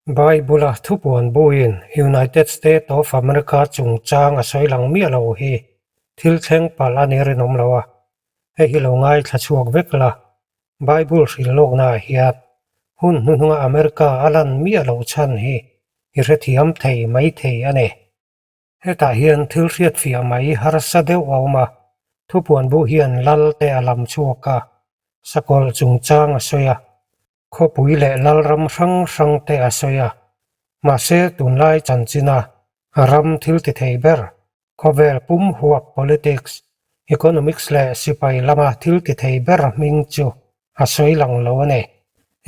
Baibula thupuan buin United States of America chungchang a soilang mi lo hi thil thleng pal ani rinom lawa he hi lo ngai thlachuak vekla Bible rilok na hiat hun hunga America alan mi lo chan hi i rethiam thei mai thei ane heta hian thil riat fia mai harsa deuh awma thupuan bu hian lal te alam chuaka sakol chungchang a soya khopui le lalram rang te asoya ma se tunlai chanchina ram thil ti theiber khovel pum huak politics economics le sipai lama thil ti theiber mingchu asoi lang lo ane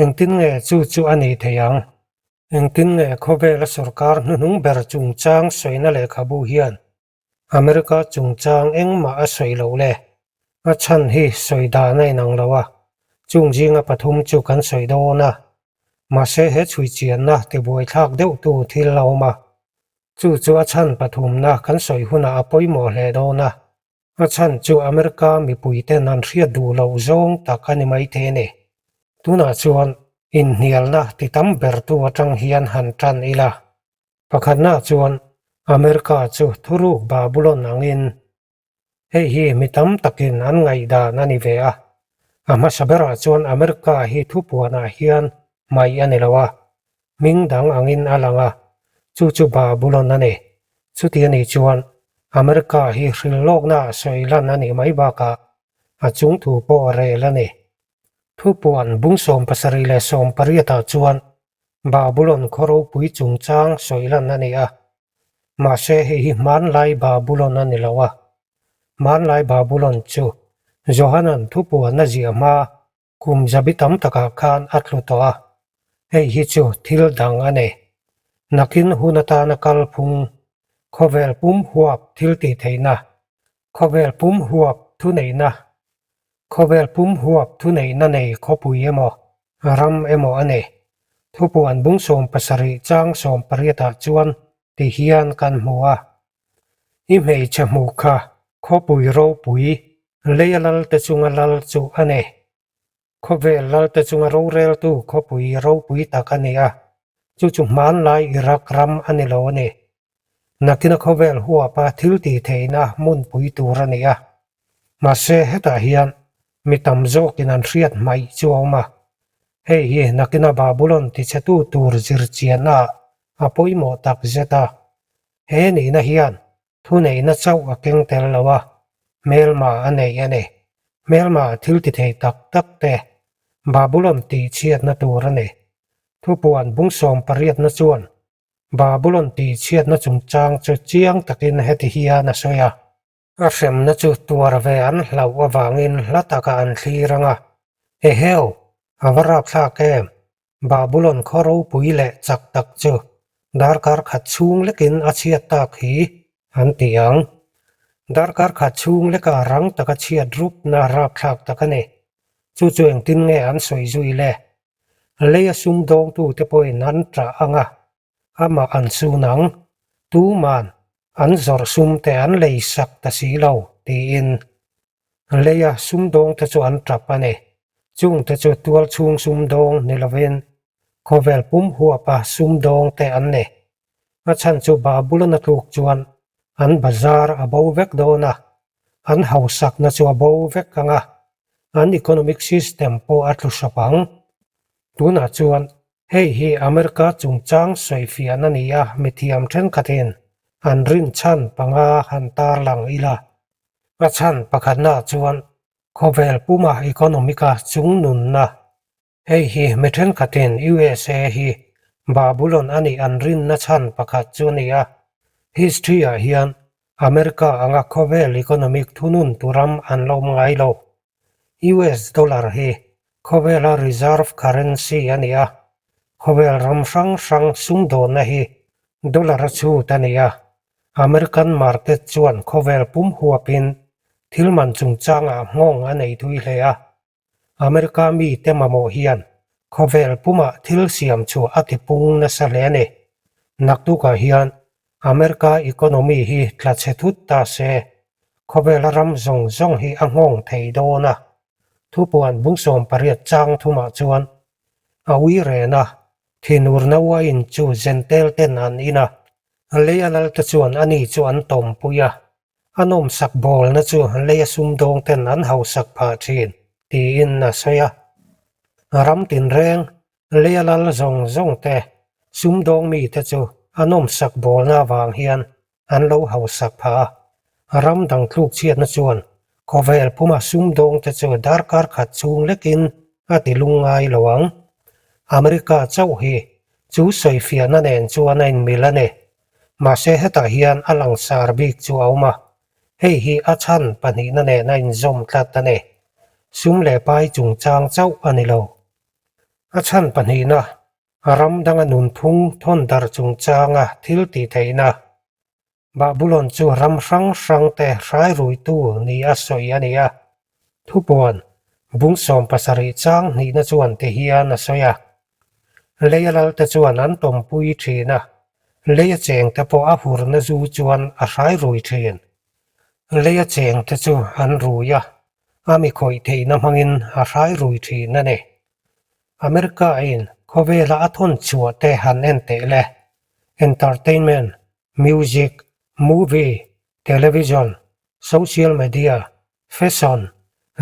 engtin nge chu ani theyang engtin nge khovel sarkar nunung ber chungchang soina le khabu hian America chungchang engma asoi lo le a chan hi soida nei nang lawa chungjinga pathum chu kan soidona ma se he chui chian na te boi thak deuh tu thil lauma chu a chan pathum na kan soi huna apoi mo hle dona a chan chu America mi puite nan ria du lo zong takani mai the ne tuna chuan in hnial na ti tam ber tu atang hian han tan ila pakhat na chuan America chu thuru Babylon angin hei hi mitam takin an ngai da nani ve a ama sabera chuan America hi thupuana hian mai ani lawa mingdang angin alanga chu Babylon ane chuti ani chuan America hi rilok na soilan ani mai baka achung thu po relani thupuan bungsom pasari le som pariata chuan Babylon khoro pui chungchang soilan ani a ma se hi man lai Babylon ani lawa man lai Babylon chu Johanan thupuan na jiama kum jabitam taka khan atlutoa hei hi chu thil dang ane nakin hunata na kalphung khovel pum huap thil ti theina khovel pum huap thu neina khovel pum huap thu neina nei khopui emo ram emo ane thupuan bungsom pasari chang som pariata chuan ti hian kan hmuwa i mei chamu kha khopui ro pui leyalal te chunga lal chu ane khovel lal te chunga ro rel tu khopui ro pui takania chu man lai irak ram ani lo ne nakina khovel huwa pa thil ti theina mun pui turania ma se heta hian mitam zo kinan riat mai chuama hei hi nakina Babylon ti chatu tur zir chiana apoi mo tak zeta he ni na hian thu nei na chau akeng tel lawa melma ane melma thil ti thei tak te Babylon ti chiat na turane thupuan bungsom pariat na chuan Babylon ti chiat na chungchang chu chiang takin heti hian a soya a hrem na chu tuar ve an hlau awangin hlataka an thliranga heu awara thla kem Babylon khoro puile chak tak chu darkar khat chung lekin a chiat tak hi an tiang darkar khat chung leka rang taka chiat rup na ra thak takane chu engtin nge an soi zui le leya sum dong tu te poi nan tra anga ama an su nang tu man an zor sum te an lei sak ta si lo ti in leya sum dong te chu an trapane chung te chu tual chung sum dong ni loven khovel pum huwa pa sum dong te an ne a chan chu Babylon atluk chuan an bazar abo vek dona an hausak na chu abo vek anga an economic system po atlu sapang tuna chuan hei hi America chungchang soifian ania mithiam then khatin an rin chan panga han tar lang ila a chan pakhat na chuan khovel puma economica chung nun na hei hi mithen khatin USA hi Babylon ani an rin na chan pakhat chunia history a hian America anga khovel economic thunun turam an lom ngai lo US dollar hi khovel reserve currency ania khovel ram sang sung do na hi dollar chu tania American market chuan khovel pum huapin thilman chungchang a ngong anei thui hlea America mi temamo hian khovel puma thil siam chu atipung na salene naktu ka hian America economy hi tlachethut ta se khovel ram zong hi angong thei dona thupuan bungsom pariat chang thuma chuan awi re na ที่นูรนาวอินจูเซนเตลเตนอันอินะเลยอันลัลตะจวนอันนี้จูอันตอมปุยะอันอมสักบอลนะจูเลยซุมดงเตนอันเฮาสักพาจีนตีอินนะสยะรำตินแรงเลยอันลัลซงเตซุมดงมีเตจูอันอมสักบอลนาวางเฮียนอันโลเฮาสักพารำดังคลูกเชียดนะจวนก็เวลพุมาซุมดงเตจูดาร์การขัดซูงเล็กินอาติลุงไงหลวงอเมริกาเจ้าเฮจูสวยเฟียนั่นเองจวนในมิลานเนมาเสหตาเฮียนอลังสารบิกจูเอามาเฮฮีอาชันปนินั่นเองในจอมตัดนั่นเองซุมเล่ไปจุงจางเจ้าอันนี้โลอาชันปนินะรำดังนุนพุงทนดาร์จุงจางะทิลตีเทนะบาบุลอนจูรำรังแต่ร้ายรุยตัวนี่อาศัยอันนี้อะทุกวันบุ้งสอมภาษาริจางนี่นะจวนเทียนนะสอยะเลยลัลตะจวนอันตอมปุยทีนะเลยเจงแต่พออาหูรนะจูจวนอาร้ายรุยทีนเลยเจงแต่จูอันรุยะอามิคอยทีนะมังอินอาร้ายรุยทีนั่นเองอเมริกาอินเขาเวลาอัทนชัวแต่หันเอ็นเตเลentertainment music movie television social media fashion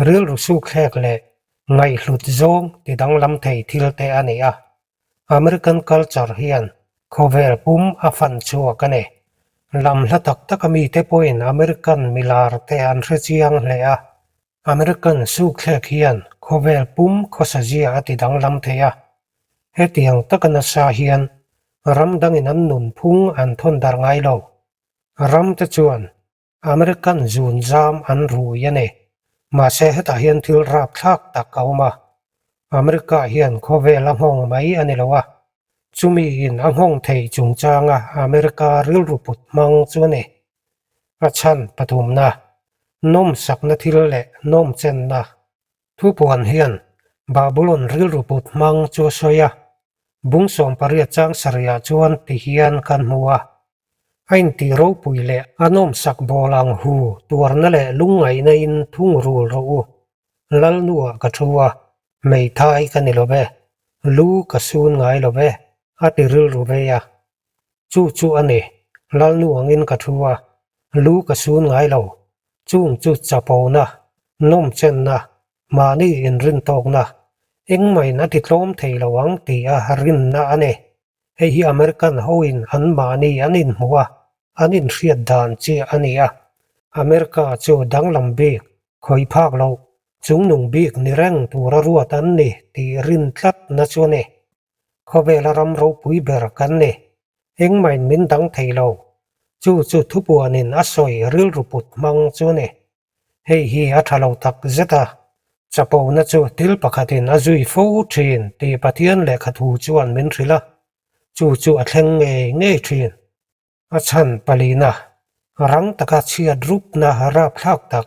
เรื่องรู้สึกแขกเลยไงหลุดจงที่ดังลำไทยทิลเตอันนี้อะอเมริกัน culture เฮียนเขาเวลปุ่มอาฟันชัวกันเองลำละตักตะกมีเตปอยน์อเมริกันมิลาร์เตอันเรจิยังเลยอะอเมริกันสุขแขกเฮียนเขาเวลปุ่มโคสเจียที่ดังลำไทยอะเฮตียงตะกันสาเฮียนรำดังอินันนุนพุงอันทนดาร์ไงโลรำตะจวนอเมริกันจูนจามอันรูยันเอมาเสหตาเฮียนทิลราบทักตักเอามาอเมริกาเฮียนเขาเวลาห้องไม่อันนี้ละวะจุมีอินอังห้องไทยจุงจางอเมริการิลรูปุดมังจวนเออาชันปฐุมนะนมสักนาทิลเละนมเจนนะทุกวันเฮียนบาบุลอนริลรูปุดมังจัวสอยะบุ้งสอมปริยจางสริยจวนที่เฮียนกันมัวไอ้ตีรูปุยเละอนอมสักบอลังหูตัวนั่นแหละลุงไงในอินทุ่งรูรูลัลนัวกระชัวไม่ทายกันนี่โลเบลูกสูนไงโลเบอาติริลรูเบียจูอันนี้ลัลนัวงินกระชัวลูกสูนไงโลจูจับเอานะนมเจนนะมานี่อินรินตอกนะเอ็งไม่นัดติดล้อมเทลวังตีอารินนะอันนี้เฮอเมริกันฮอินอันมานี่อันอินหัวอันอินเรียดดานเจอันนี้อเมริกาจูดังลำเบกคอยพากเราจุงนุงเบกนิแรงตัวรัวตันนี่ตีรินทัดนะจวนเนเขาเวลารำเราปุยเบรกันเนเอ็งไม่มินดังเทเราจูทุบวันนินอาศัยริลรูปุดมังจวนเนเฮีอัทเราตักเจตาจะปนจูทิลปะขัดินอาจุยฟูชีนตีปะเทียนเล็กขัดหูจวนมินทริละจูอัดเฮงเงยชีนอาชันปลีนะรังตะกัดเชียดรูปนะฮาราพลักตัก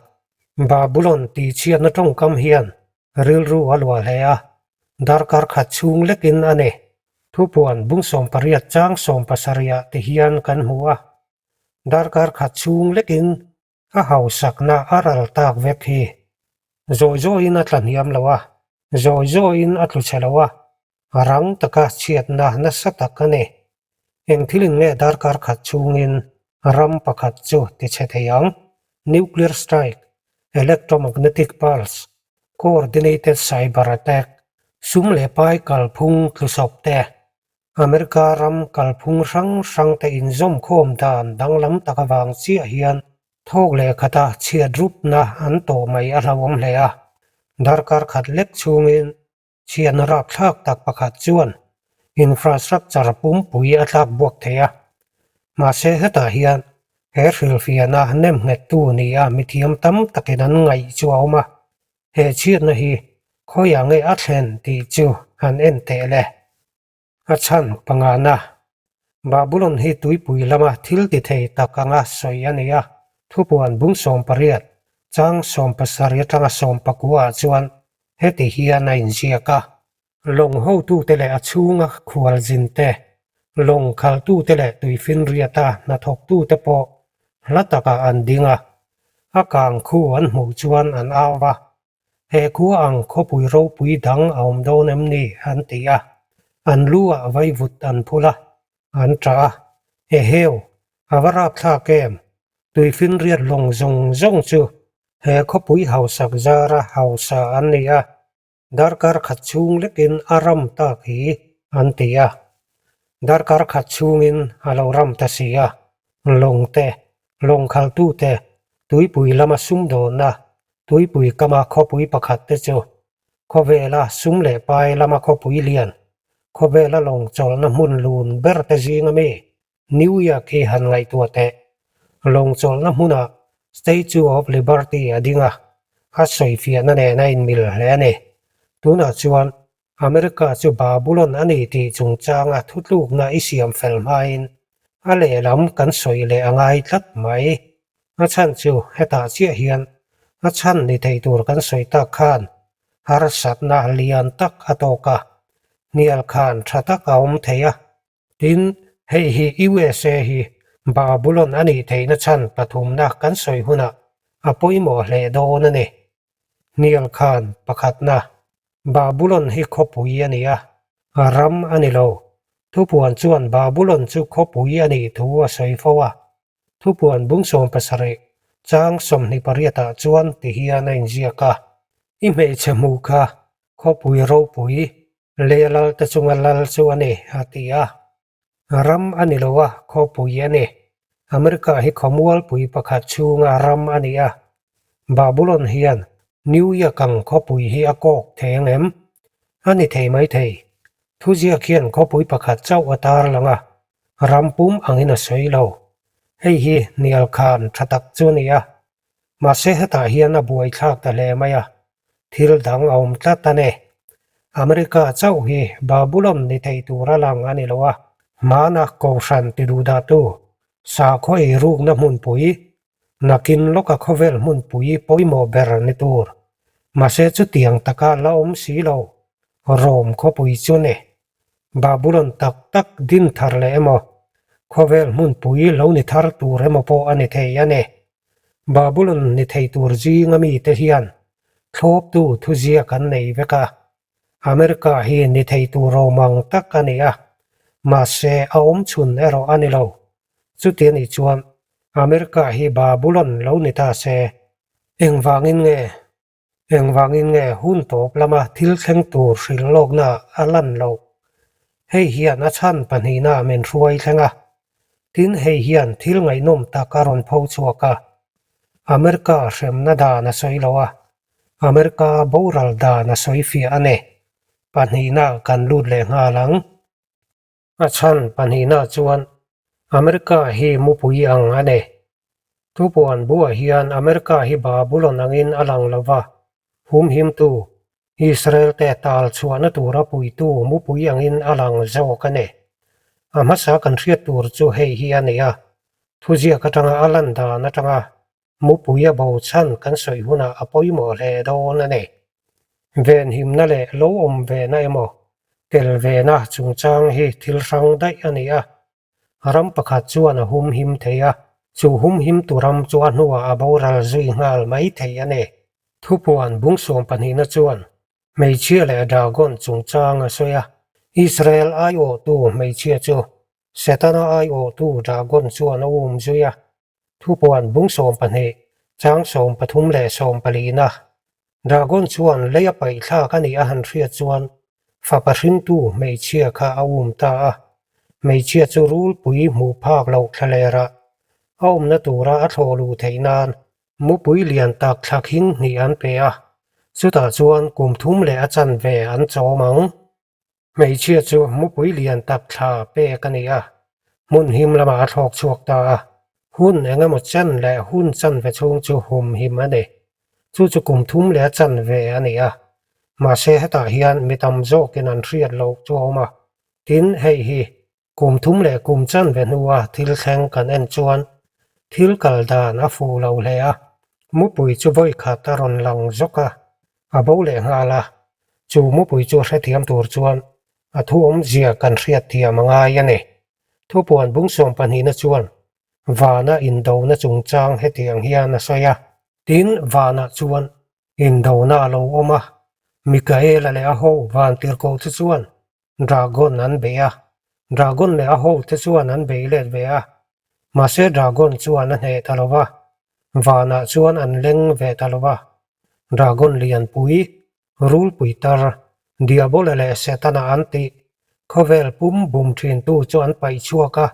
บาบุลอนตีเชียดนตรงกำเฮียนริลรูอัลวาเลียดาร์การขัดชุงเล็กินอันเนทุกวันบุ้งสมปริยจางสมปัสริยที่เฮียนกันหัวดาร์การขัดชุงเล็กินอาหาสักนาอารัลตากเวกฮีโจอินอัตลันยามละวะโจอินอัตลุเชละวะรังตะกัดเชียดนะนัสตักกันเนเอ็งที่ลิงเงดาร์การขัดชุงอินรัมปะขัดจูติเชตยังนิวเคลียร์สไตร์อิเล็กโทรแมกเนติกพัลส์โคอร์ดิเนเต็ดไซเบอร์แอตแทกซุมเล่ไปกัลพุงทุสอบเตะอเมริการัมกัลพุงรังเตอินซอมโคมดานดังลำตะกวางเสียเฮียนทอกเล่ขัดเชียดรูปนะอันโตไม่อาราวัมเลียดาร์การขัดเล็กชุงอินเชียนรับทักตักปะขัดจวนอินฟราสตรักจาร์ปุ่มปุยอัตลักบวกเทียมาเสหตาเฮียนเฮฟิลฟิอานาเนมเงตูนีอามิทิยมตั้มตะกินันไงจัวมาเฮชีดนะฮีเขาอย่างไงอัดเห็นตีจูฮันเอ็นเตเลอาชันปังอานะบาบุลอนฮีตุยปุยลามาทิลติเทตักงาสอยอันนี้ทุกวันบุ้งสมปริยัดจังสมปัสริยจังสมปกัวจวนเฮติเฮียนอินเชียกะลงหูตูเตเลอชูงะขวลจินเตลงขัลตูเตเลตุยฟินเรียตานาทกตูเตปอลัตตะกาอันดิงะอากางคูอันหมูจวนอันอาวะเฮคูอังคบุยโรปุยดังอมโดเนมนีอันตียะ อันลัวไว้วุดอันพุละอันตราเฮวอาวราบท่าแก้มตุยฟินเรียดลงจงจูเฮขปุยเฮาสักจาระเฮาสาอันนี้ดาร์การขัดชุงเล็กินอารมตากีอันตีดาร์การขัดชุงินฮัลโลรัมตาสีลงเตลงขัลตูเตตุยปุยลามาซุมโดนะตุยปุยกามาขปุยประคัดเตจูขเวลาซุมเล่ไปลามาขปุยเลียนขเวลาลงจอลน้ำมุนลูนเบอร์เตจิงเมนิวยอร์กหันไงตัวเตลงจอลน้ำมุนStatue of Liberty อดิงฮัสไซฟียนั่นเองในมิลเลนเนตัวนั้นชวนอเมริกาจูบาบุลอนอันนี้ที่จงจางทุกลูกน่าอิสยามเฟลไมน์อะไรลำกันสวยเลยอ่างไอทัดไหมอาชันจูเฮตาเชียเฮียนอาชันนี่ไทยตัวกันสวยตาขานฮาร์สัตนาเลียนตักอัตโกะนิอัลขานชัตักเอาเทียดินเฮฮีอิเวเซฮีบาบุลอนอันนี้ไทยนัชันปฐุมนักกันสวยหุ่นอปุยโมเลโดนนี่นิอัลขานประคัดนะบาบุลอนฮิขปุยอันนี้รัมอันนี้โลทุกวันจวนบาบุลอนจุขปุยอันนี้ทัวสวยฟ้าทุกวันบุ้งสมภาษาเรจางสมนิปริยตาจวนที่เฮียในเจียกะอิเมจมูกะขปุยโรปุยเลลตะจงลลจวนนี่ฮัตยารัมอันนี้โลวะขปุยอันนี้อเมริกาฮิขมวลปุยประคัดชูงารัมอันนี้บาบุลอนเฮียนนิวยอร์กังขปุยฮิอากอกเทงอันนี้เทไม่เททุเจียเขียนขปุยประคัดเจ้าอัตาลังรัมปุมอังอินาสวยโลเฮฮีนิอัลขานชัตักจวนี่มาเสหตาเฮียนบวยชากตะเลมายทิลดังเอามตัดตะเนอเมริกาเจ้าฮีบาบุลอนนิเทตูระลังอันนี้โลวะมานักกอชันติดูดาตูสาคอยรูกน้ำมุนปุยนักินลกขเวลมุนปุยปอยโมเบรนิตูร์มาเสจุดเตียงตะกาลาอมสีโลโรมขปุยจวนเนบาบุลอนตักดินทาร์เลมขเวลมุนปุยเหลานิทาร์ตูเรมโปอันนี้เทียนเนบาบุลอนนิเทตูร์จีงมีเทียนทบตูทุเจียกันในเวกาอเมริกาฮีนิเทตูโรมังตักอันนี้มาเสออมชุนเอโรอันนี้โลจุดเตียนอีจวนอเมริกาฮีบาบุลอนเหลานิทาเสเอ็งวางินเงหุ่นตบละมาทิลเข่งตูร์สิลโลกนาอัลลันโลเฮเฮียนชันปัญหาเมนรวยเข่งทินเฮเฮียนทิลไงนมตาการอนพูชัวกะอเมริกาเข็มนาดานาสวยโลอเมริกาบูรัลดานาสวยฟีอันเนปัญหากันลุดเลงหาหลังชันปัญหาจวนอเมริกาฮีมุปุยอังอันเนทุกวันบัวเฮียนอเมริกาฮีบาบุลนังอินอลังลาวะหุมหิมตูอิสราเอลแต่ตาลชวนตูรับปุยตูมุปุยอังอินอลังเจ้ากันเนอามาสากันเรียตูร์จูเฮียนเนี่ยทุเจียกจังอลันดานะจังมุปุยบ่าวชันกันสวยหุ่นอปอยโมเลโดนั่นเองเวนหิมนั่นแหละโลอมเวนายโมเทลเวนะจุงจางฮีทิลรังได้อันนี้รัมประคัดจวนหุมหิมเทียจูหุมหิมตุรัมจวนหัวอบาวรัลจุยงาลไม่เทียนเนทุกวันบุ้งสวมปัญหาจวนไม่เชื่อเลยดากอนจุงจางสวยอิสราเอลไอโอตูไม่เชื่อจูเซตันไอโอตูดากอนจวนอุ้มจุยทุกวันบุ้งสวมปัญหาจางสวมปฐุมเลสวมปลีนะดากอนจวนเลยไปท่ากันนี้หันเรียจวนฟ้าปรินตูไม่เชื่อข้าอุ้มตาไม่เชื่อจูรูลปุยหมู่ภาคเราทะเลระเอามนตูระอัทโลูเทนานมุปุยเลียนตักทักหิงนี่อันเปียสุดาจวนกุมทุ่มเลอาจันเวอันจอมังไม่เชื่อจูมุปุยเลียนตักชาเปกันนี่มุนหิมละมาทอกชวกตาหุ่นเองหมดจันและหุ่นจันเวชงจูหุมหิมอันเดจูจุกุมทุ่มเลอาจันเวอันนี่มาเชหตาเฮียนมีตำโจกินันเรียดโลกจูมาทินเฮฮีกุมทุ่มเลกุมจันเวนัวทิลแข่งกันเอ็นจวนทิลกัลดานอฟูเลาเลมุปุยจูบอยขาตารอนหลังจกอบาวเลงาลาจูมุปุยจูเสถียมตัวจวนทุ่มเจียกันเรียดเทียมงายเนทุกวันบุ้งสวมปัญหาจวนวานาอินโดนจุงจางเฮตียงเฮียนสอยทินวานาจวนอินโดนาโลอมามิกาเอลเลอาโฮวานติรโกจวน dragon an bea dragon le a ho te chuan an bei let bea ma se dragon chuan an he talowa wana chuan an leng ve talowa dragon lian pui rul pui tar diabol le setana anti khovel pum bum thin tu chuan pai chuaka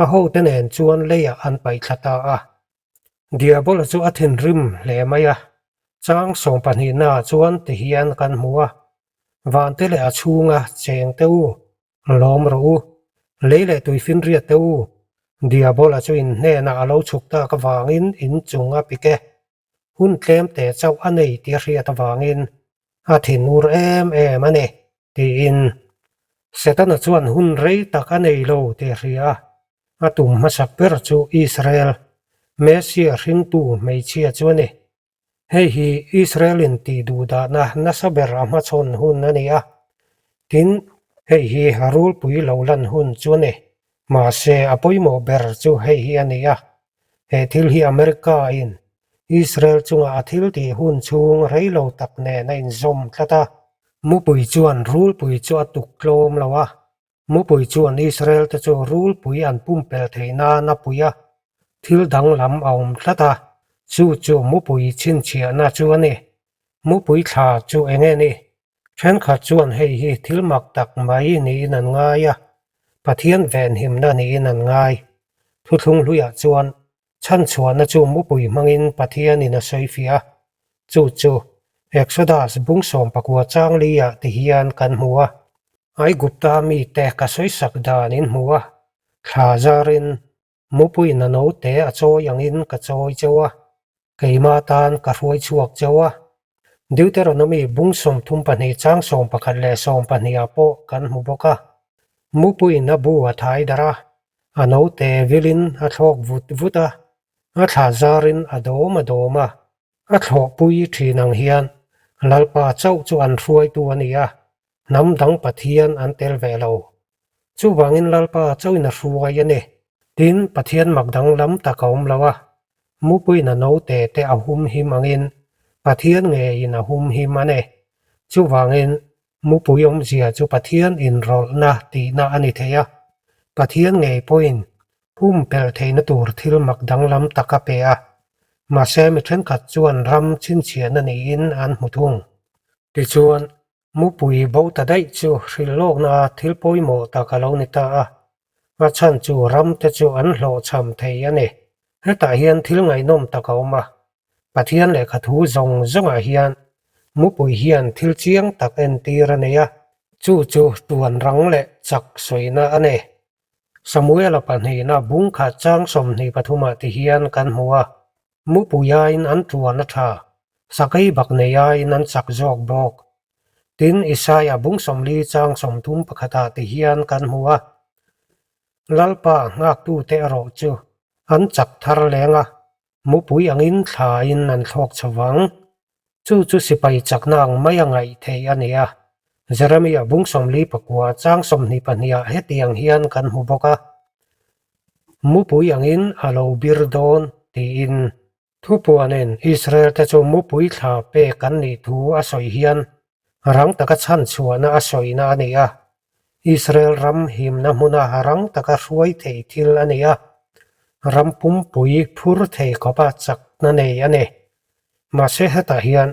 a ho te nen chuan leya an pai thata a diabol chu athin rim le maya chang som pani na chuan ti hian kan hmuwa van te le a chunga cheng teu lom ro leile tuifin ria teu diabol chu in hne na alo chukta ka wangin in chunga pike hun tlem te chau anei ti ria ta wangin athin ur em ane ti in setana chuan hun rei tak anei lo te ria atum masak per chu Israel Mesia ring tu mei chia chuani hei hi Israelin ti du da na nasaber ama chon hun ania tin hei hi harul pui lolan hun chuani ma se apoimo ber chu hei hi ania he thil hi America in Israel chunga athil ti hun chung reilo tak ne na in zom tlata mu pui chuan rul pui chu atuk tlom lawa mu pui chuan Israel te chu rul pui an pumpel theina na puya thil dang lam aum tlata chu mu pui chin chia na chu ani mu pui tha chu enge ni then kha chuan hei hi thil mak tak mai ni nan ngaya pathian ven him na ni nan ngai thu thung luya chuan chan chuan na chu mu pui mangin pathian in a soifia chu Exodus bung som pakwa chang lia ti hian kan hmuwa ai gupta mi te ka soi sak dan in hmuwa thla zarin mu pui na no te a chawi angin ka chawi chawa keima tan ka hruai chuak chawa Deuteronomy bung som thum pani chang som pakhat le som pani apo kan hmu boka mu pui na bu a thai dara ano te vilin a thlok vuta a thla zarin adoma a thlok pui thinang hian lalpa chau chu an hruai tu ania nam dang pathian an tel velo chu wangin lalpa chau in a hruai ani tin pathian magdang lam takaum lawa mu pui na no te a hum him angin pathian nge in a hum him ane chu wangin mu pui zia chu pathian in rol na ti na ani theya pathian nge poin hum pel theina tur thil magdang lam takapea ma se mi then khat chuan ram chin chian ani in an muthung ti chuan mu pui bo ta dai chu hril lok na thil poimo ta kalo ni ta a chan chu ram te chu an hlo cham thei ani heta hian thil ngai nom ta kauma pathian le khathu zonga hian mu pui hian thil chiang tak en tir ania chu tuan rang le chak soina ane Samuel panhi na bung kha chang som ni pathuma ti hian kan hmuwa mu puya in an tuan a tha sakai bak neya in an chak jok bok tin Isaiah bung som li chang som thum pakhata ti hian kan hmuwa lalpa ngak tu te ro chu an chak thar lenga mu pui angin thla in an thlok chawang chu sipai chaknang maya ngai thei ania Jeremiah bung som li pakwa chang som ni pania hetiang hian kan hmu boka mu pui angin alo birdon ti in thu puanen Israel te chu mu pui thla pe kan ni thu a soi hian rang taka chan chuana a soina ania Israel ram him na hmuna rang taka hruai thei thil ania ram pum pui phur thei kopa chak na nei ane ma se heta hian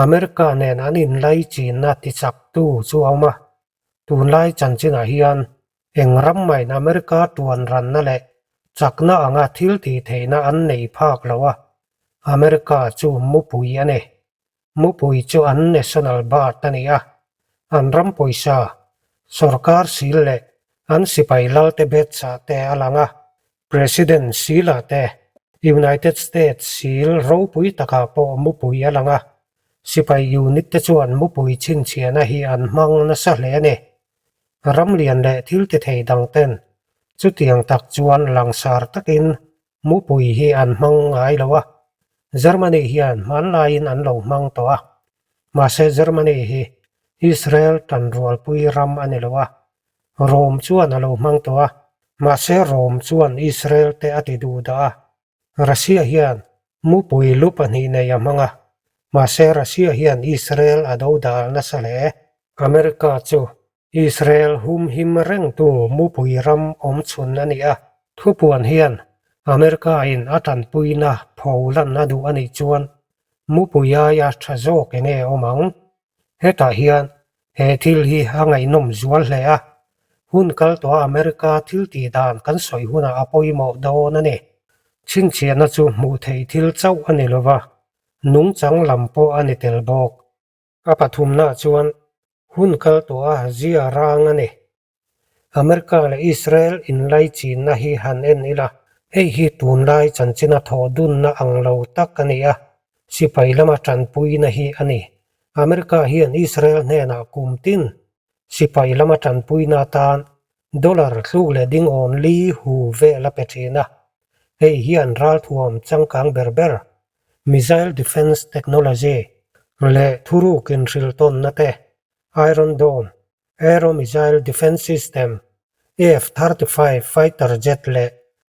America nen anin lai chin na ti chak tu chu auma tun lai chanchina hian engram mai na America tuan ran na le chakna anga thil ti theina an nei phak lawa America chu mu pui ane mu pui chu an national bar tania an ram poisa sarkar sil le an sipai lal te bet cha te alanga president sila te United States sil ro pui taka po mu pui alanga sipai unit te chuan mu pui chin chiana hi an mang na sa hle ne ram lian le thil te thei dang ten chu tiang tak chuan langsar takin mu pui hi an mang ngai lawa Germany hian man lain an lo mang to a ma se Germany hi Israel tan rual pui ram ani lawa Rome chuan alo mang to a ma se Rome chuan Israel te ati du da Russia hian mu pui lup ani nei amanga ma se Russia hian Israel ado dal na sale America chu อิสราเอลหุมหิมเร่งตัวมุปุยรำอมชุนนันนี่ทุปวนเฮียนอเมริกาอินอัตันปุยนะพอลันนาดูอันนี้จวนมุปุยายาชะโจกเงอมังเฮตาเฮียนเฮทิลฮีหังไงนมจวนเลยหุ่นกัลตัวอเมริกาทิลตีดานกันสอยหุ่นอาปอยหมอดอนั่นนี่ชิงเชียนจูมูเททิลเจ้าอันนี้ลวะนุงจังลำโปอันนี้เตลบอกอาปทุมนาจวนหุ่นกัลตัวจีอารังอันนี้อเมริกาและอิสราเอลอินไลจีนนะฮีฮันเอ็นอีละเฮ้ฮีตูนไลจันจินาทอดุนนะอังเลาตักอันนี้สิไปละมาจันปุยนะฮีอันนี้อเมริกาฮีอันอิสราเอลเนนากุมตินสิไปละมาจันปุยนาตานดอลลาร์ลูกเลดิ้งออนลีหูเวละเปทีนะเฮ้ฮีอันรัลทวมจังกังเบอร์เบอร์มิสไซล์ดิเฟนส์เทคโนโลยีและทุรุกินริลตันนะเตไอรอนโดมAero Missile Defense System AF-35 Fighter Jet และ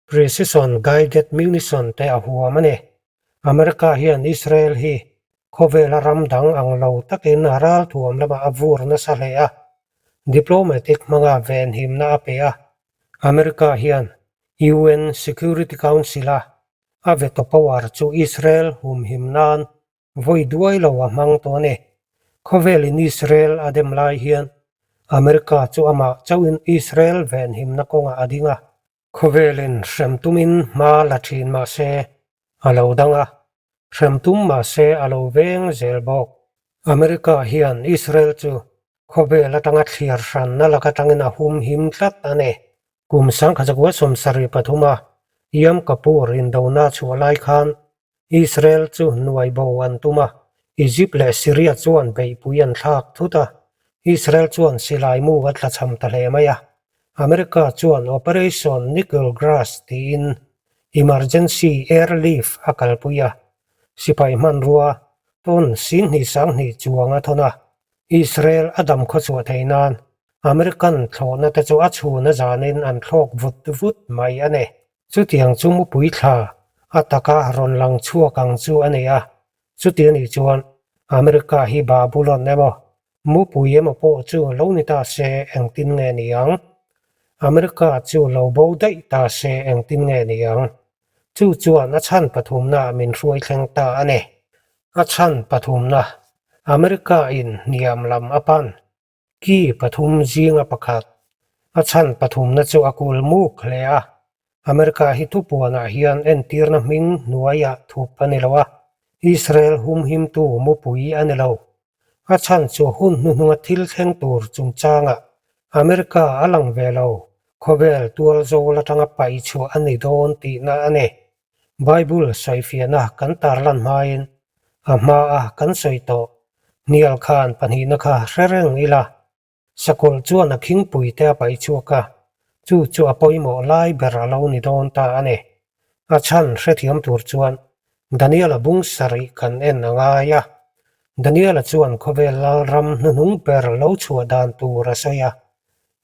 Precision Guided Munition แต่หัวมันอเมริกาเฮียนอิสราเอลฮีโคเวลารำดังอังเลาตักอินอาราลทวมละมาอวูร์นะสะเลยDiplomatic มังอาเวนหิมนาเปียอเมริกาเฮียน UN Security Council อาเวตปวาร์จูอิสราเอลหุมหิมนานวยด้วยละวะมังตัวเนโคเวลินอิสราเอลอเดมไลเฮียนอเมริกาจูอามาเจ้าอินอิสราเอลเวนหิมนักงอดิงะโคเวลินเชมตุมินมาลัทินมาเซอาลาวดังะเชมตุมมาเซอาลาวเวงเซลบอกอเมริกาเฮียนอิสราเอลจูโคเวลตังอัดเลียร์ชันนั่นละก็ตังอินาหุมหิมทัดอันเนกุมสังขจักวสมสริปทุมายามกับปูรินดาวนาชัวไลคันอิสราเอลจูนวยบวันตุมาอียิปต์และซีเรียจวนไปปุยันทักทุตาอิสราเอลจวนสิลายมูวัดละชำทะเลมายอเมริกาจวน Operation Nickel Grass ตีน Emergency Airlift อักลปุยสิไปมันรัวต้นสินหิสังหิจวงทนะอิสราเอลอดัมขจวดให้นานอเมริกันโทนแต่จูอัชูนจานินอันโลกวุดไม่อันเนจุดยังจุมุปุยทาอัตกะรอนลังชั่วกังจูอันเนียจุดยังอีจวนอเมริกาฮิบาบุลอนเนบมุปุยมาโปจูโลนิตาเซเองตินเงนียังอเมริกาจูโลโบได้ตาเซเองตินเงนียังจูจวนอาชันปฐุมนามินรวยแข่งตาอันเนอาชันปฐุมนาอเมริกาอินนิยมลำอปันกีปฐุมจีงอปขัดอาชันปฐุมนาจูอากุลมุกเลยอเมริกาฮิตุปวนาฮิยันเอ็นตีร์นมิงนัวยะทุปปันิลวะอิสราเอลหุมหิมตูมุปุยอันเลวอาชันจูหุ่นนุงทิลเข่งตูร์จุงจางอเมริกาอลังเวลาโคเวลตัวโจลตังไปชัวอันนี้โดนตีนาอันเนไบเบิลใส่เฟียนะกันตารลันมาอินอามากันใส่โตนิลคานปัญหาค่ะเรื่องอีละสกุลจวนคิงปุยเตะไปชัวกะจูอปอยโมไลเบราลานิโดนตาอันเนอาชันเสียทีมตูร์จวนดานิเอลบุงสริกันเอ็นงายะดานิเอลจวนโคเวลรำนุงเบราลาชัวดานตูระสยา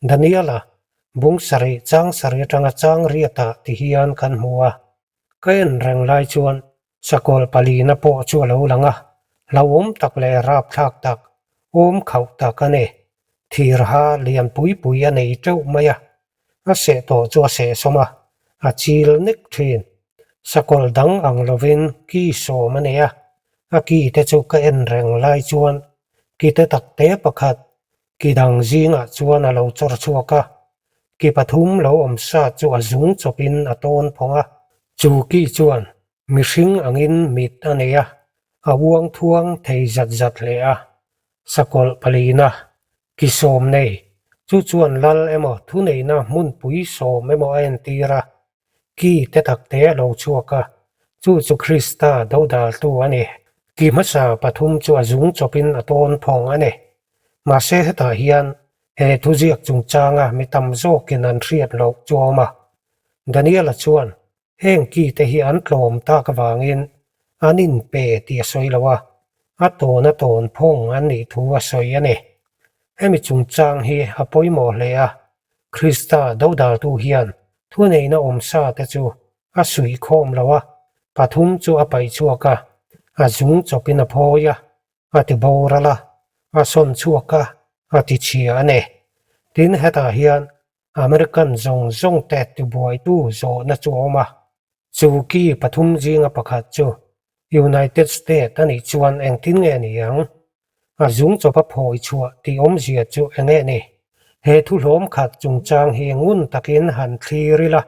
ดานิเอลบุงสริจังสริจังจังเรียตาที่ฮิยันกันมัวก็เอ็นแรงไล่จวนสกุลปาลีนโปชัวลาวลังลาวตักเลรับทักตักเขาตักกันเนทีรหาเลียนปุยอันนี้เจ้าไม่อาเสตจัวเสสมาอาจิลนิกทีนสกุลดังอังลวินกีโซมันเนียอากีเตจุกเอ็นแรงไล่จวนกีเตตักเตปขัดกีดังจิงจวนเราจรชัวกะกีปฐุมเราอมซาจัวจุงจบินอตอนพงจูกีจวนมิชิงอังอินมิดอันเนียอาวงทวงเทจัดเลยสกุลปลีนะกิโสมเนจูจวนลัลเอมทุเนนะมุนปุยโสมเอมเอ็นตีระกีเตตักเตเราชัวกะจูคริสตาดาวดาตัวเนกีมัสาปฐุมจูจุงจบินอตอนพงอันเนมาเสหตาฮิยันเฮทุจิกจุงจางมิตำโจกินันเรียดเราจัวมาดานิเอลชวนเฮงกีเตฮิอันกลมตากวางอินอันนินเปตีสวยละวะอัตโตนตอนพงอันนี้ทัวสวยเนให้มิจุงจางฮีอปอยโมเลยคริสตาดาวดาตูฮิยันทุเนนะอมซาเตจูอาสุยโคมละวะปะทุมจูอไปชัวกะอาจุงจบินอพอยะอาติบอระละอาสนชัวกะอาติเชียเน tin heta hian American zong te tu boy tu zo na chu oma chu ki pathum jinga pakhat chu United States ani chuan eng tin nge ni yang a zung chopa phoi chua ti om zia chu enge ni he thu hlom khat chung chang hi ngun takin han thirila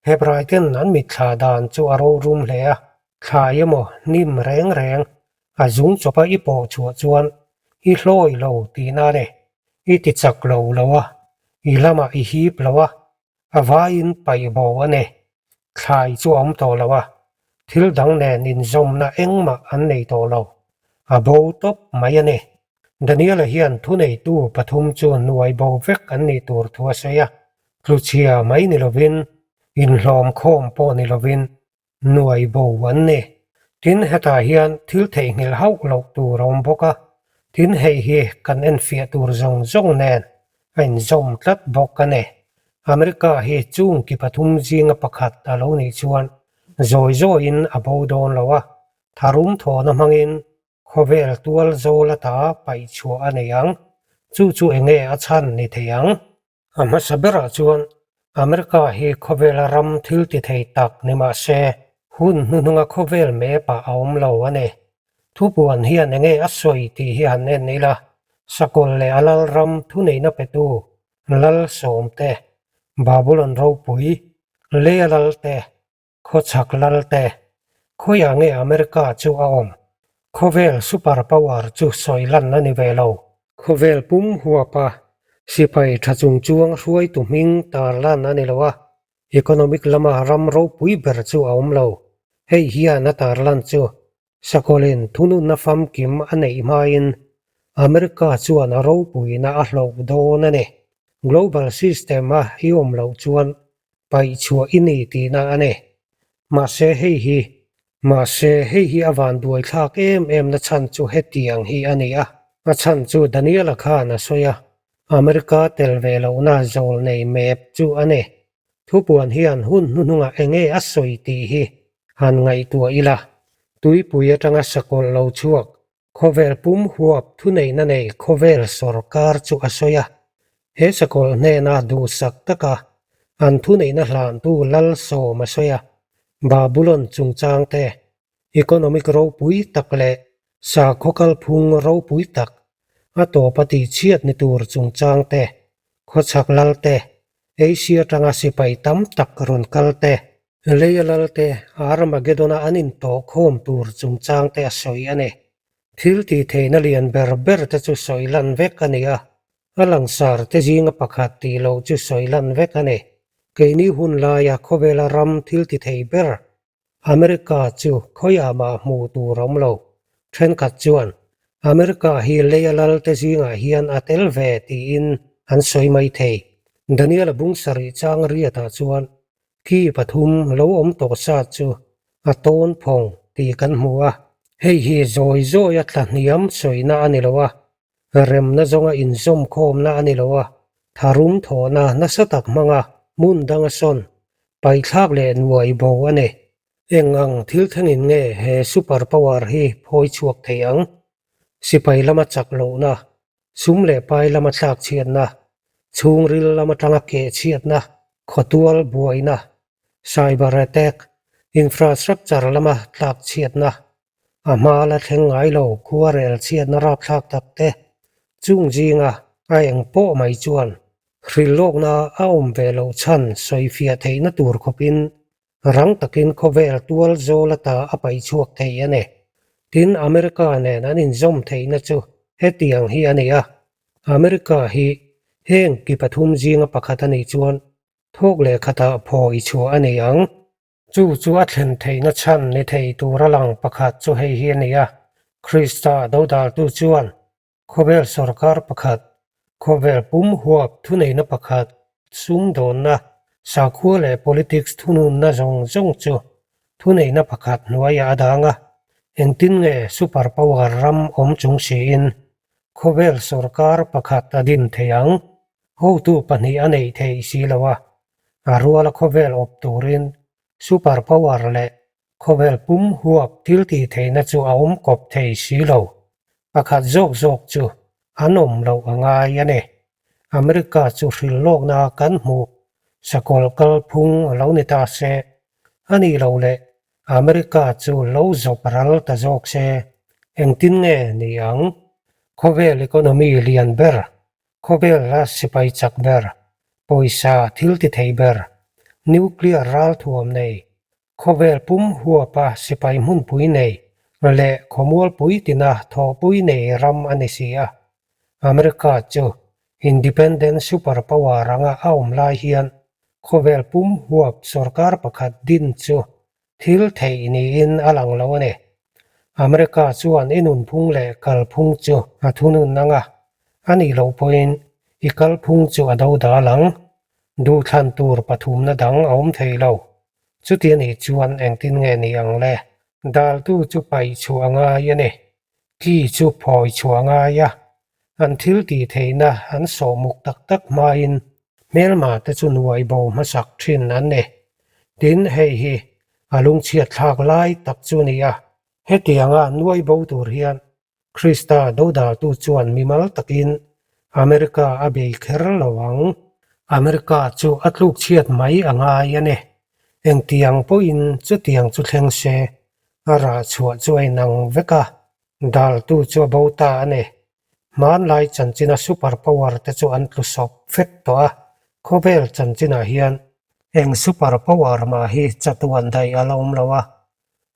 he braiten an mi thla dan chu aro rum hle a thlaiamo nim reng a zung chopa I po chua chuan I hloi lo ti na ne I ti chak lo lawa I lama I hip lawa a vain pai bo ane thlai chu om to lawa thil dang ne nin zom na engma an nei to lo a bo top mai ane Daniel hian thu nei tu pathum chu nuai bo vek an ni tur thua seya tluchia mai ni lovin in hlom khom po ni lovin nuai bo wan ne tin heta hian thil thei ngil hau lo tu rom boka tin hei hi kan en fia tur zong nen ein zom tlat bok ane America hi chung ki pathum jinga pakhat alo ni chuan zoi in abodon lawa tharum thona mangin khovel tual zola ta pai chua aneyang chu enge achan ni theyang ama sabera chuan America hi khovel ram thil ti thei tak ni ma se hun hununga khovel me pa aum lo ane thu puan hian enge asoi ti hian nen nila sakol le alal ram thu nei na petu lal som te babulon ro pui le alal te kho chak lal te khoya nge America chu aom khovel super power chu soilan na ni velo khovel pum huapa sipai thachung chuang hruai tu ming tarlan ani lawa economic lama ram ro pui ber chu aom lo hei hian na tarlan chu sakolin thunu na fam kim anei main America chuan ro pui na a hlo do na ne global system a hiom lo chuan pai chua ini ti na ane ma se hei hi awan duai thak em na chan chu hetiang hi ania a chan chu Daniel kha na soya America telve lo na zol nei mep chu ane thu puan hian hun hununga enge asoi ti hi han ngai tua ila tui puya tanga sakol lo chuak khovel pum huap thu nei na nei khovel sarkar chu asoya he sakol ne na du sak taka an thu nei na hlan tu lal so ma soya Babylon chungchang te economic ro pui takle sa khokal phung ro pui tak ato pati chiat ni tur chungchang te khochak lal te Asia tanga sipai tam tak ron kalte leyalal te Armageddon anin to khom tur chungchang te soi ane thil ti theina lian ber te chu soilan vek ania alangsar te jinga pakhat ti lo chu soilan vek ane keini hun la ya khovela ram thil ti thei ber America chu khoyama mu tu rom lo then khat chuan America hi leyalal te jinga hian atel ve ti in an soi mai thei Daniel bung sari chang ria ta chuan ki pathum lo om to sa chu aton phong ti kan hmuwa hei hi zoi a tlahniam soina ani lowa rem na zonga in zom khom na ani lowa tharum thona na satak manga mun danga son pai thak le nuai bo ane engang thil thangin nge he super power hi phoi chuak theiang sipai lama chak lo na sum le pai lama thak chian na chung ril lama tanga ke chiat na khotual buai na cyber attack infrastructure lama thak chiat na amala thengai lo khuarel chiat na rap thak takte chung jinga aeng po mai chuan hrilok na aom velo chan soifia theina tur khopin rang takin khovel tual zolata apai chuak thei ane tin America ne nanin zom theina chu hetiang hi ania America hi heng ki pathum jinga pakhat ani chuan thok le khata phoi chu aniang chu a thlen theina chan ni thei tur lang pakhat chu hei hi ania Krista dodal tu chuan khovel sarkar pakhat khovel pum huap thu nei na pakhat sum don na sakhu le politics thunun na zong chu thu nei na pakhat nuaya adanga engtin nge super power ram om chung si in khovel sarkar pakhat adin theyang ho tu pani anei thei si lawa aruala khovel op turin super power le khovel pum huap til ti theina chu aum kop thei si lo pakhat zok chu anom lo anga yane อเมริกาจูริลโลกนากันหมู่สกอลกลพุงเหล่านิตาเซอันนี้เราเลอเมริกาจูเหล่าจบรัลตะจอกเซเอ็งตินเงนี่อังโคเวลอีโคโนมีเลียนเบอร์โคเวลลาสิไปจักเบอร์ปอยซาทิลติเทเบอร์นิวเคลียร์รัลทวมเนโคเวลปุ่มหัวปะสิไปมุนปุยเนและขโมลปุยตินาทอปุยเนรัมอันเสียอเมริกาจูIndependent superpower ranga aum lai hian khovel pum huap sarkar pakhat din chu thil thei ni in alang lo ne America chuan inun phung le kal phung chu athunun nanga ani lo point ikal phung chu ado da lang du than tur pathum na dang aum thei lo chu ti ni chuan engtin nge ni ang le dal tu chu pai chuanga ya ne ki chu phoi chuanga yaอันทิลตีเทนะอันสมุกตักมาอินเมลมาแต่จุนไวโบมาสักทินนั้นเนดินเฮีอาลุงเชียดทากไล่ตักจุนียเฮตียงอันไวโบตูเรียนคริสตาดูดาตูจวนมีมาลตักินอเมริกาอเบยเคอร์ระวังอเมริกาจูอัดลูกเชียดไม่อ่างายเนเอ็งตียงปอินจุตียงจุเทงเชอาราชัวจวยนังเวกาดาลตูจัวโบตาเนมันไล่จันจินาซูเปอร์พาวเวอร์แต่จวนทลุสอบเฟกตัวโคเบลจันจินาเฮียนเองซูเปอร์พาวเวอร์มาฮีจัตวันใดอารมณ์ละวะ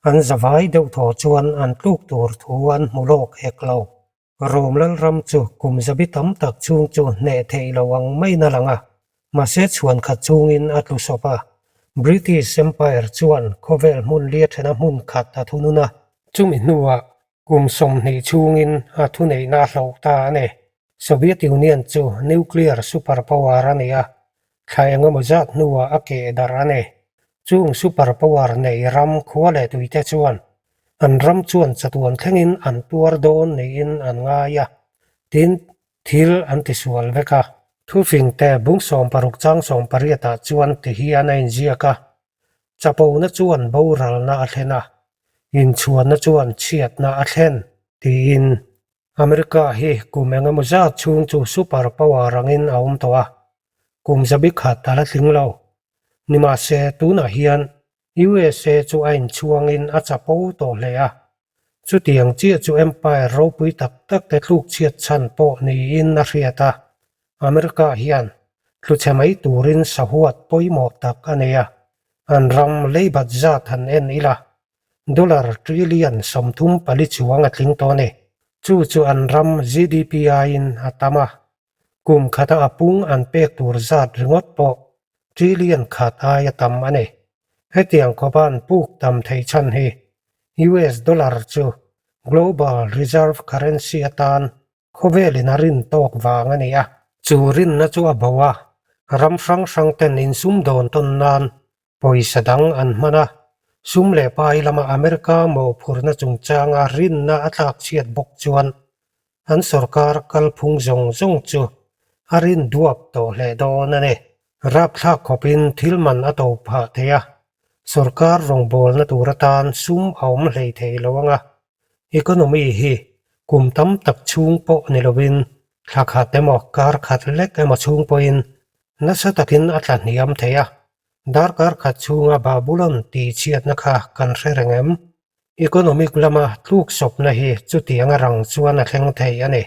อันจะไว้เดาถอจวนอันลูกตัวทวนมุโลกเฮกเลารวมแล้วรำจูกุมจะบิตำตักจูงจูเนเทยระวังไม่น่าลังอ่ะมาเสชวนขัดจูงอินอัตลุสอบะบริติชเอ็มไพร์จวนโคเวลมุนเลียดนะมุนขัดอัทุนุนะจุมินัวกุมสมในชูงินอาทุนในนาเหลาตาเนโซเวียตยูเนียนจูนิวเคลียร์ซูเปอร์พาวเวอร์เนี่ยใครงมจัดนัวอเกดาระเนจูงซูเปอร์พาวเวอร์ในรำขวเลตุยเตจวนอันรำจวนสตวนแข่งอินอันตัวโดนในอินอันง่ายดินทิลอันติสวลเวกาทุฟิงแต่บุ้งสมปรุกจังสมปริยตาจวนติฮิอาในเจียกาจะปูนจวนบูรัลนาอัลเทนะอินชวนนจวนเชียดนาอัลเทนที่อินอเมริกาฮีกุมเองมุจัดชุงจูซูเปอร์พาวเวอร์รังอินเอามตัวกุมจะบิขัดตาละทิ้งเรานิมาเซตูน่าเฮียน USA จูไอน์ช่วงอินอาจจะปูโตเลยจุดเตียงเจียจูเอ็มไพร์รูปุยตักแต่ลูกเชียดชันโปนี่อินนาเรียตาอเมริกาเฮียนลุเชมัยตูรินสหวัดปุยหมอกตักอันเนียอันรำเลยบัดจัดทันเอ็นอีละดอลลาร์ทริลเลียนสมทุมผลิตช่วงอัดลิงตัวนี้จู่อันรำ GDP อินอัตมากุมขัดอาปุงอันเป็กตัวจัดริงดโปทริลเลียนขัดอายตัมอันนี้ให้เตียงขบ้านปุกตัมไทยชันเฮ US ดอลลาร์จู Global Reserve Currency ตันโคเวลินารินตอกวางอันนี้จูรินนัจวบวะรำฟังสังเตนินซุมโดนต้นนานปอยสดังอันมานะซุมเล่ไปลำอเมริกาโมพูรนจุงจางอารินนาอัตลักเชียดบกจวนอันสรการกัลพุงจงจูอารินดวบโตเลโดนันเอรับทักขบินทิลมันอตบะเทียสรการรองบอลนตูรตานซุมเอามเลยเทลวังอีโคโนมีฮีกุมตั้มตักชุงโปนิลวินทักขัดเตมอกการขัดเล็กเอมาชุงปอินนัสตักินอัตลันนิยมเทียดาร์การขัดชูงาบาบุลอนตีเชียดนะคะกันเรงเอ็มอีโคโนมิกลามาลูกศพนะฮีจุดที่ยังรังจวนนักแข่งไทยอันนี้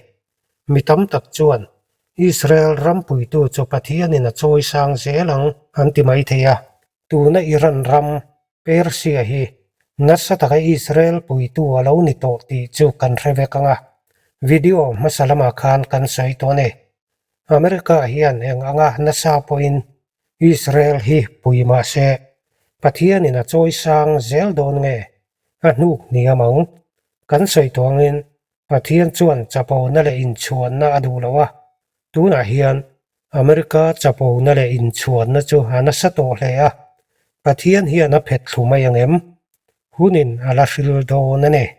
มีตั้มตักจวนอิสราเอลรำปุยตูจบปะเทียนินะโจยสังเจลังอันติไม่เทียตูนอิรันรำเปอร์เซียฮีนัสตักอิสราเอลปุยตูอาลาวนิโตตีจูกันเรเวกังวิดีโอมาสลามาคานกันใส่ตัวนี้อเมริกาเฮียนเองนัสซาปอินอิสราเอลฮีปุยมาเซปะเทียนินะโจยสังเจลโดนเงอนุกนิยมังกันใส่ตัวเงินปะเทียนจวนจะปอนั่นแหละอินชวนน่าดูแล้ววะตูน่าเฮียนอเมริกาจะปอนั่นแหละอินชวนน่าจูหานัสโตเลยปะเทียนเฮียนนับเพชรถูไม่ยังเอ็มหุ่นินอาลาฟิลโดนั่นเอง